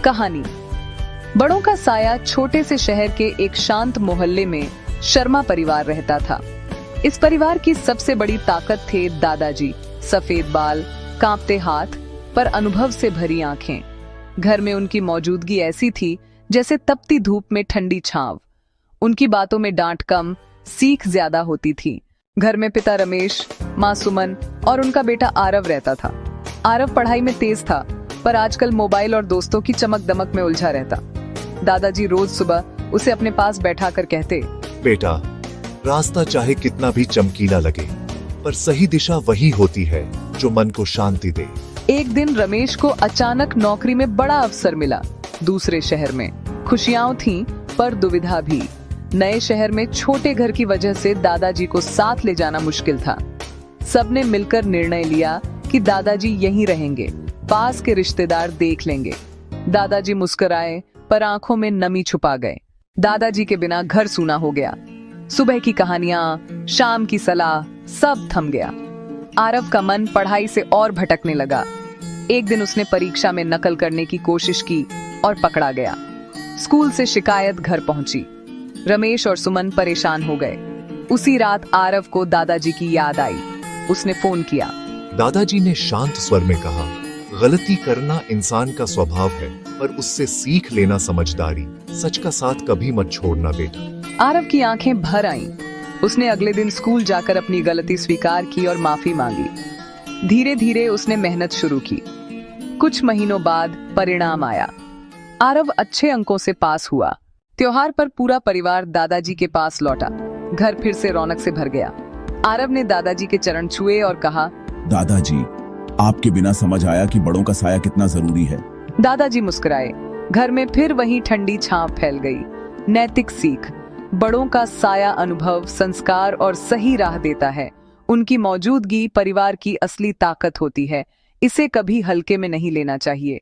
कहानी। बड़ों का साया छोटे से शहर के एक शांत मोहल्ले में शर्मा परिवार रहता था। इस परिवार की सबसे बड़ी ताकत थे दादाजी, सफेद बाल, कांपते हाथ, पर अनुभव से भरी आंखें। घर में उनकी मौजूदगी ऐसी थी जैसे तपती धूप में ठंडी छांव। उनकी बातों में डांट कम, सीख ज्यादा होती थी। घर में पिता रमेश, माँ सुमन और उनका बेटा आरव रहता था। आरव पढ़ाई में तेज था, पर आजकल मोबाइल और दोस्तों की चमक दमक में उलझा रहता। दादाजी रोज सुबह उसे अपने पास बैठाकर कहते, बेटा, रास्ता चाहे कितना भी चमकीला लगे, पर सही दिशा वही होती है जो मन को शांति दे। एक दिन रमेश को अचानक नौकरी में बड़ा अवसर मिला, दूसरे शहर में। खुशियां थीं, पर दुविधा भी। नए शहर में छोटे घर की वजह से दादाजी को साथ ले जाना मुश्किल था। सबने मिलकर निर्णय लिया कि दादाजी यहीं रहेंगे, पास के रिश्तेदार देख लेंगे। दादाजी मुस्कुराए, पर आंखों में नमी छुपा गए। दादाजी के बिना घर सूना हो गया। सुबह की कहानियां, शाम की सलाह, सब थम गया। आरव का मन पढ़ाई से और भटकने लगा। एक दिन उसने परीक्षा में नकल करने की कोशिश की और पकड़ा गया। स्कूल से शिकायत घर पहुंची। रमेश और सुमन परेशान हो गए। उसी रात आरव को दादाजी की याद आई। उसने फोन किया। दादाजी ने शांत स्वर में कहा, गलती करना इंसान का स्वभाव है, पर उससे सीख लेना समझदारी। सच का साथ कभी मत छोड़ना बेटा। आरव की आंखें भर आईं। उसने अगले दिन स्कूल जाकर अपनी गलती स्वीकार की और माफी मांगी। धीरे धीरे उसने मेहनत शुरू की। कुछ महीनों बाद परिणाम आया। आरव अच्छे अंकों से पास हुआ। त्योहार पर पूरा परिवार दादाजी के पास लौटा। घर फिर से रौनक से भर गया। आरव ने दादाजी के चरण छुए और कहा, दादाजी, आपके बिना समझ आया कि बड़ों का साया कितना जरूरी है। दादाजी मुस्कुराए। घर में फिर वही ठंडी छांव फैल गई। नैतिक सीख। बड़ों का साया अनुभव, संस्कार और सही राह देता है। उनकी मौजूदगी परिवार की असली ताकत होती है। इसे कभी हल्के में नहीं लेना चाहिए।